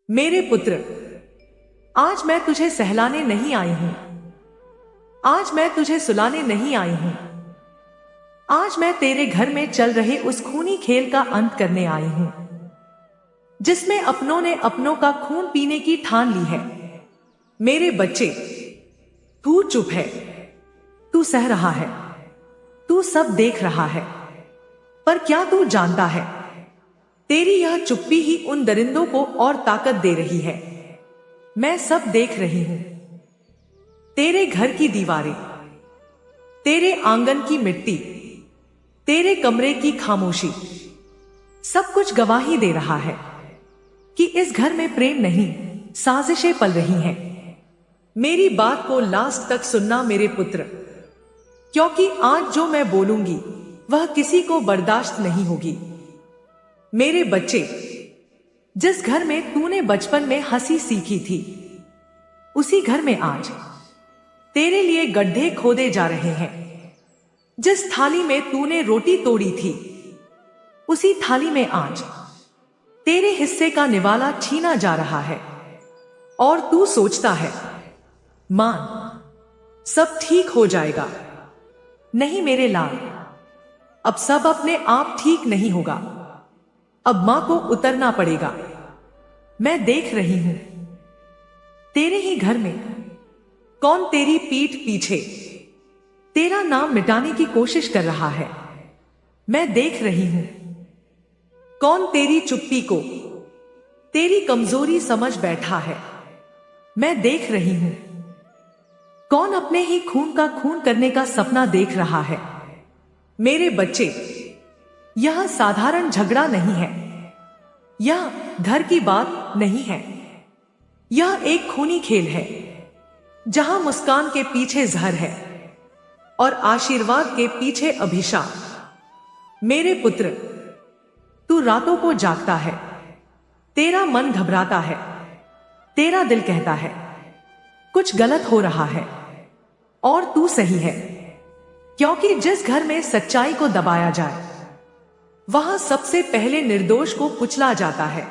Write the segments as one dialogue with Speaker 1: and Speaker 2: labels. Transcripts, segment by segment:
Speaker 1: मेरे पुत्र, आज मैं तुझे सहलाने नहीं आई हूं। आज मैं तुझे सुलाने नहीं आई हूं। आज मैं तेरे घर में चल रहे उस खूनी खेल का अंत करने आई हूं, जिसमें अपनों ने अपनों का खून पीने की ठान ली है। मेरे बच्चे, तू चुप है। तू सह रहा है। तू सब देख रहा है। पर क्या तू जानता है, तेरी यह चुप्पी ही उन दरिंदों को और ताकत दे रही है। मैं सब देख रही हूं। तेरे घर की दीवारें, तेरे आंगन की मिट्टी, तेरे कमरे की खामोशी, सब कुछ गवाही दे रहा है कि इस घर में प्रेम नहीं, साजिशें पल रही हैं। मेरी बात को लास्ट तक सुनना मेरे पुत्र, क्योंकि आज जो मैं बोलूंगी वह किसी को बर्दाश्त नहीं होगी। मेरे बच्चे, जिस घर में तूने बचपन में हंसी सीखी थी, उसी घर में आज तेरे लिए गड्ढे खोदे जा रहे हैं। जिस थाली में तूने रोटी तोड़ी थी, उसी थाली में आज तेरे हिस्से का निवाला छीना जा रहा है। और तू सोचता है, मान, सब ठीक हो जाएगा। नहीं मेरे लाल, अब सब अपने आप ठीक नहीं होगा। अब मां को उतरना पड़ेगा। मैं देख रही हूं, तेरे ही घर में कौन तेरी पीठ पीछे तेरा नाम मिटाने की कोशिश कर रहा है। मैं देख रही हूं, कौन तेरी चुप्पी को तेरी कमजोरी समझ बैठा है। मैं देख रही हूं, कौन अपने ही खून का खून करने का सपना देख रहा है। मेरे बच्चे, यह साधारण झगड़ा नहीं है। यह घर की बात नहीं है। यह एक खूनी खेल है, जहां मुस्कान के पीछे जहर है और आशीर्वाद के पीछे अभिशाप। मेरे पुत्र, तू रातों को जागता है। तेरा मन घबराता है। तेरा दिल कहता है कुछ गलत हो रहा है, और तू सही है। क्योंकि जिस घर में सच्चाई को दबाया जाए, वहां सबसे पहले निर्दोष को कुचला जाता है।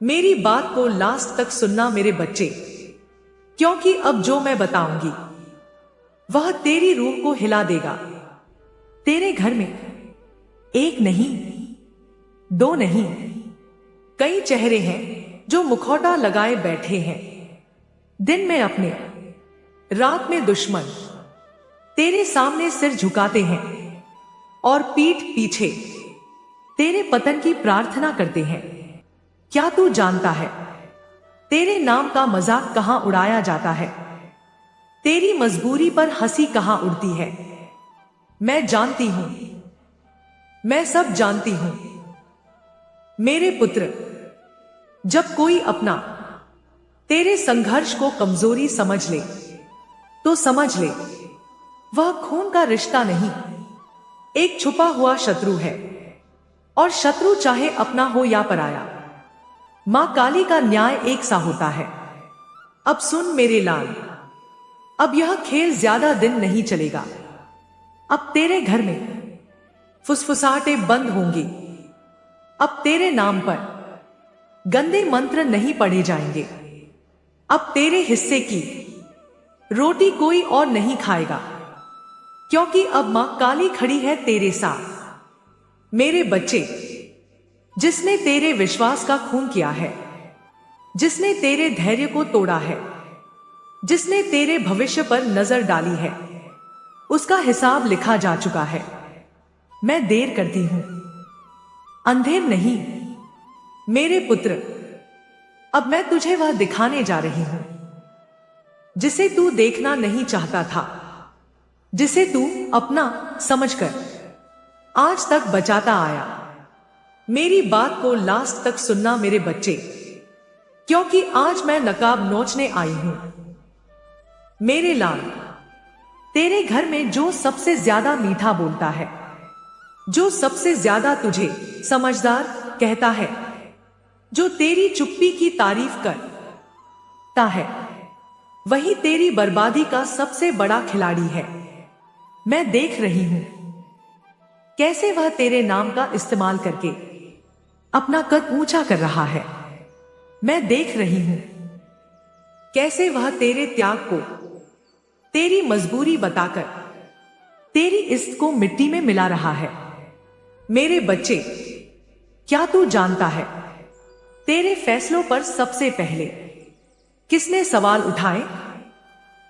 Speaker 1: मेरी बात को लास्ट तक सुनना मेरे बच्चे, क्योंकि अब जो मैं बताऊंगी वह तेरी रूह को हिला देगा। तेरे घर में एक नहीं, दो नहीं, कई चेहरे हैं जो मुखौटा लगाए बैठे हैं। दिन में अपने, रात में दुश्मन, तेरे सामने सिर झुकाते हैं और पीठ पीछे तेरे पतन की प्रार्थना करते हैं। क्या तू जानता है, तेरे नाम का मजाक कहां उड़ाया जाता है? तेरी मजबूरी पर हंसी कहां उड़ती है? मैं जानती हूं, मैं सब जानती हूं। मेरे पुत्र, जब कोई अपना तेरे संघर्ष को कमजोरी समझ ले, तो समझ ले वह खून का रिश्ता नहीं, एक छुपा हुआ शत्रु है। और शत्रु चाहे अपना हो या पराया, मां काली का न्याय एक सा होता है। अब सुन मेरे लाल, अब यह खेल ज्यादा दिन नहीं चलेगा। अब तेरे घर में फुसफुसाहटें बंद होंगी। अब तेरे नाम पर गंदे मंत्र नहीं पढ़े जाएंगे। अब तेरे हिस्से की रोटी कोई और नहीं खाएगा, क्योंकि अब मां काली खड़ी है तेरे साथ। मेरे बच्चे, जिसने तेरे विश्वास का खून किया है, जिसने तेरे धैर्य को तोड़ा है, जिसने तेरे भविष्य पर नजर डाली है, उसका हिसाब लिखा जा चुका है। मैं देर करती हूं, अंधेर नहीं। मेरे पुत्र, अब मैं तुझे वह दिखाने जा रही हूं जिसे तू देखना नहीं चाहता था, जिसे तू अपना समझकर आज तक बचाता आया। मेरी बात को लास्ट तक सुनना मेरे बच्चे, क्योंकि आज मैं नकाब नोचने आई हूं। मेरे लाल, तेरे घर में जो सबसे ज्यादा मीठा बोलता है, जो सबसे ज्यादा तुझे समझदार कहता है, जो तेरी चुप्पी की तारीफ करता है, वही तेरी बर्बादी का सबसे बड़ा खिलाड़ी है। मैं देख रही हूं कैसे वह तेरे नाम का इस्तेमाल करके अपना कद ऊंचा कर रहा है। मैं देख रही हूं कैसे वह तेरे त्याग को, तेरी मजबूरी बताकर तेरी इज्जत को मिट्टी में मिला रहा है। मेरे बच्चे, क्या तू जानता है तेरे फैसलों पर सबसे पहले किसने सवाल उठाए?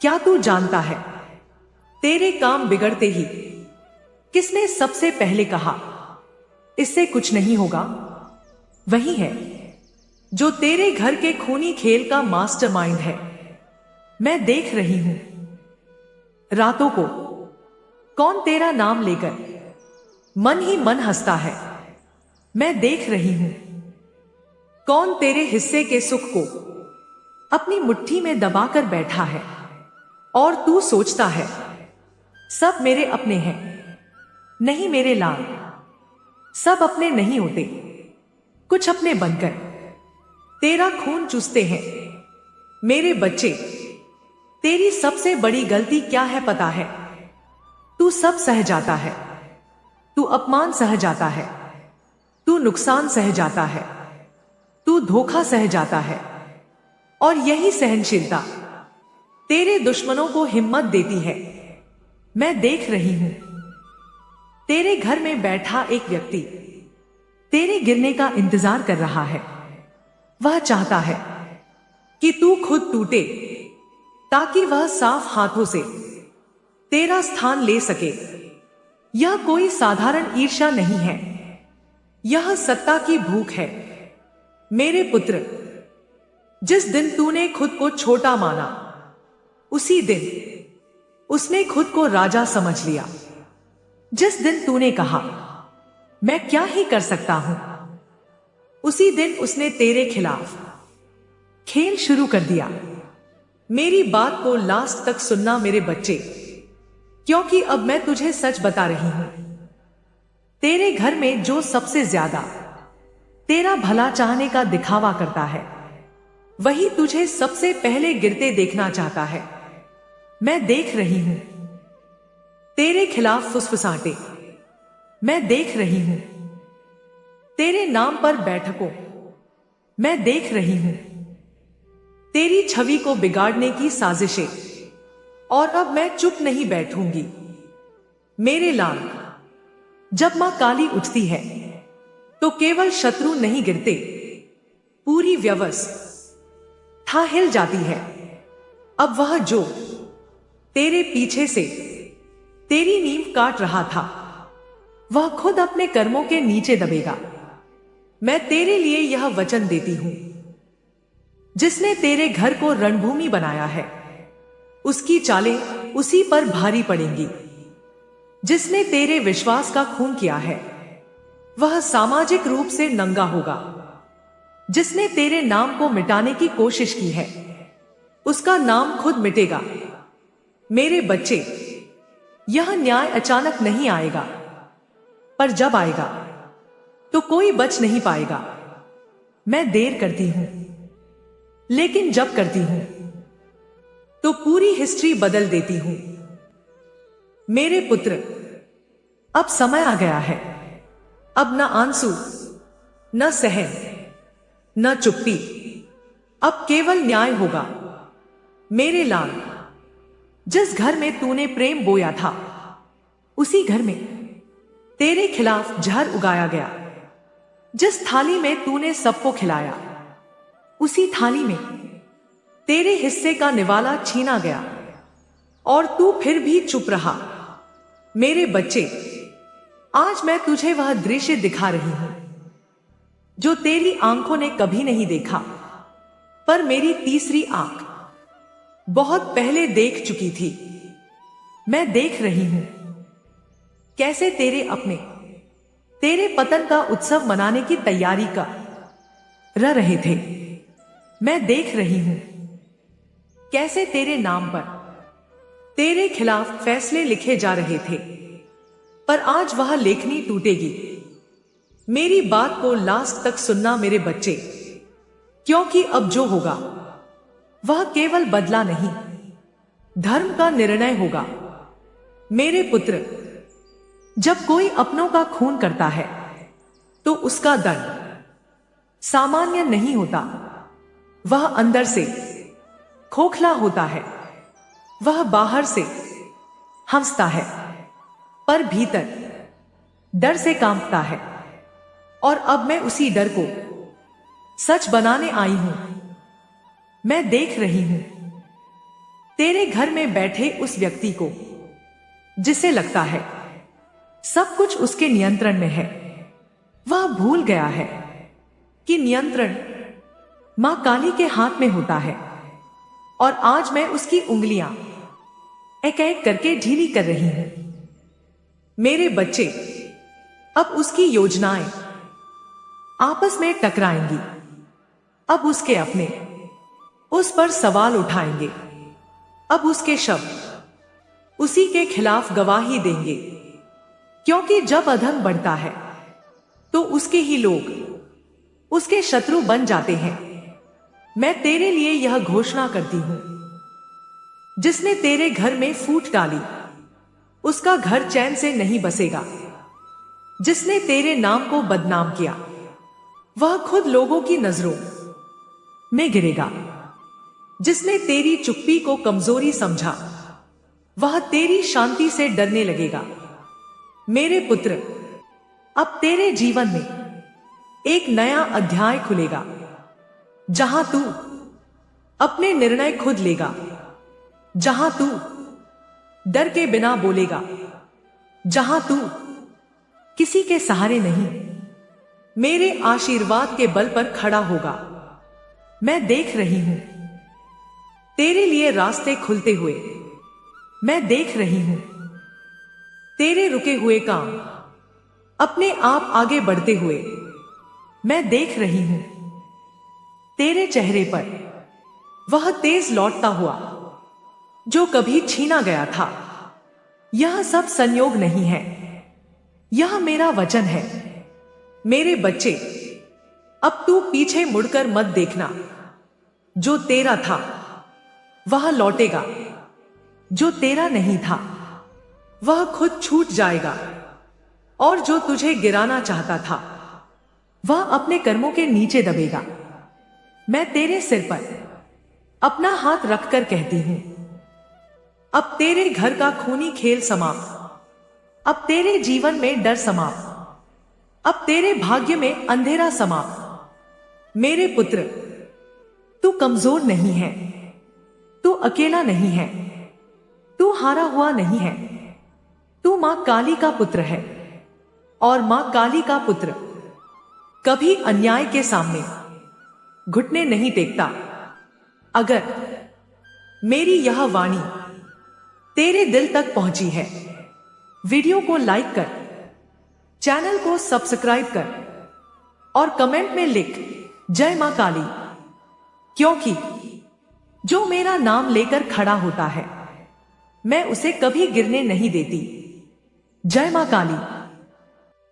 Speaker 1: क्या तू जानता है तेरे काम बिगड़ते ही किसने सबसे पहले कहा इससे कुछ नहीं होगा? वही है जो तेरे घर के खूनी खेल का मास्टरमाइंड है। मैं देख रही हूं रातों को कौन तेरा नाम लेकर मन ही मन हंसता है। मैं देख रही हूं कौन तेरे हिस्से के सुख को अपनी मुट्ठी में दबाकर बैठा है और तू सोचता है सब मेरे अपने हैं। नहीं मेरे लाल, सब अपने नहीं होते, कुछ अपने बनकर तेरा खून चूसते हैं। मेरे बच्चे, तेरी सबसे बड़ी गलती क्या है पता है? तू सब सह जाता है, तू अपमान सह जाता है, तू नुकसान सह जाता है, तू धोखा सह जाता है, और यही सहनशीलता तेरे दुश्मनों को हिम्मत देती है। मैं देख रही हूं तेरे घर में बैठा एक व्यक्ति तेरे गिरने का इंतजार कर रहा है। वह चाहता है कि तू खुद टूटे ताकि वह साफ हाथों से तेरा स्थान ले सके। यह कोई साधारण ईर्ष्या नहीं है, यह सत्ता की भूख है। मेरे पुत्र, जिस दिन तूने खुद को छोटा माना उसी दिन उसने खुद को राजा समझ लिया। जिस दिन तूने कहा मैं क्या ही कर सकता हूं, उसी दिन उसने तेरे खिलाफ खेल शुरू कर दिया। मेरी बात को लास्ट तक सुनना मेरे बच्चे, क्योंकि अब मैं तुझे सच बता रही हूं। तेरे घर में जो सबसे ज्यादा तेरा भला चाहने का दिखावा करता है वही तुझे सबसे पहले गिरते देखना चाहता है। मैं देख रही हूं तेरे खिलाफ फुसफुसाहटें, मैं देख रही हूं तेरे नाम पर बैठकों, मैं देख रही हूं तेरी छवि को बिगाड़ने की साजिशें, और अब मैं चुप नहीं बैठूंगी। मेरे लाल, जब मां काली उठती है तो केवल शत्रु नहीं गिरते, पूरी व्यवस्था हिल जाती है। अब वह जो तेरे पीछे से तेरी नींव काट रहा था वह खुद अपने कर्मों के नीचे दबेगा। मैं तेरे लिए यह वचन देती हूं, जिसने तेरे घर को रणभूमि बनाया है उसकी चालें उसी पर भारी पड़ेंगी। जिसने तेरे विश्वास का खून किया है वह सामाजिक रूप से नंगा होगा। जिसने तेरे नाम को मिटाने की कोशिश की है उसका नाम खुद मिटेगा। मेरे बच्चे, यह न्याय अचानक नहीं आएगा, पर जब आएगा तो कोई बच नहीं पाएगा। मैं देर करती हूं, लेकिन जब करती हूं तो पूरी हिस्ट्री बदल देती हूं। मेरे पुत्र, अब समय आ गया है। अब न आंसू, न सहन, न चुप्पी, अब केवल न्याय होगा। मेरे लाल, जिस घर में तूने प्रेम बोया था उसी घर में तेरे खिलाफ जहर उगाया गया। जिस थाली में तूने सबको खिलाया उसी थाली में तेरे हिस्से का निवाला छीना गया, और तू फिर भी चुप रहा। मेरे बच्चे, आज मैं तुझे वह दृश्य दिखा रही हूं जो तेरी आंखों ने कभी नहीं देखा, पर मेरी तीसरी आंख बहुत पहले देख चुकी थी। मैं देख रही हूं कैसे तेरे अपने तेरे पतन का उत्सव मनाने की तैयारी कर रहे थे। मैं देख रही हूं कैसे तेरे नाम पर तेरे खिलाफ फैसले लिखे जा रहे थे, पर आज वह लेखनी टूटेगी। मेरी बात को लास्ट तक सुनना मेरे बच्चे, क्योंकि अब जो होगा वह केवल बदला नहीं, धर्म का निर्णय होगा। मेरे पुत्र, जब कोई अपनों का खून करता है तो उसका दंड सामान्य नहीं होता। वह अंदर से खोखला होता है, वह बाहर से हंसता है, पर भीतर डर से कांपता है। और अब मैं उसी डर को सच बनाने आई हूं। मैं देख रही हूं तेरे घर में बैठे उस व्यक्ति को जिसे लगता है सब कुछ उसके नियंत्रण में है। वह भूल गया है कि नियंत्रण मां काली के हाथ में होता है, और आज मैं उसकी उंगलियां एक एक करके ढीली कर रही हूं। मेरे बच्चे अब उसकी योजनाएं आपस में टकराएंगी। अब उसके अपने उस पर सवाल उठाएंगे। अब उसके शब्द उसी के खिलाफ गवाही देंगे, क्योंकि जब अधर्म बढ़ता है तो उसके ही लोग उसके शत्रु बन जाते हैं। मैं तेरे लिए यह घोषणा करती हूं, जिसने तेरे घर में फूट डाली उसका घर चैन से नहीं बसेगा। जिसने तेरे नाम को बदनाम किया वह खुद लोगों की नजरों में गिरेगा। जिसने तेरी चुप्पी को कमजोरी समझा वह तेरी शांति से डरने लगेगा। मेरे पुत्र, अब तेरे जीवन में एक नया अध्याय खुलेगा, जहां तू अपने निर्णय खुद लेगा, जहां तू डर के बिना बोलेगा, जहां तू किसी के सहारे नहीं, मेरे आशीर्वाद के बल पर खड़ा होगा। मैं देख रही हूं तेरे लिए रास्ते खुलते हुए। मैं देख रही हूं तेरे रुके हुए काम अपने आप आगे बढ़ते हुए। मैं देख रही हूं तेरे चेहरे पर वह तेज लौटता हुआ जो कभी छीना गया था। यह सब संयोग नहीं है, यह मेरा वचन है। मेरे बच्चे, अब तू पीछे मुड़कर मत देखना। जो तेरा था वह लौटेगा, जो तेरा नहीं था वह खुद छूट जाएगा, और जो तुझे गिराना चाहता था वह अपने कर्मों के नीचे दबेगा। मैं तेरे सिर पर अपना हाथ रखकर कहती हूं, अब तेरे घर का खूनी खेल समाप्त। अब तेरे जीवन में डर समाप्त। अब तेरे भाग्य में अंधेरा समाप्त। मेरे पुत्र, तू कमजोर नहीं है, तू अकेला नहीं है, तू हारा हुआ नहीं है। तू मां काली का पुत्र है, और मां काली का पुत्र कभी अन्याय के सामने घुटने नहीं टेकता। अगर मेरी यह वाणी तेरे दिल तक पहुंची है, वीडियो को लाइक कर, चैनल को सब्सक्राइब कर, और कमेंट में लिख जय मां काली, क्योंकि जो मेरा नाम लेकर खड़ा होता है मैं उसे कभी गिरने नहीं देती। जय मां काली।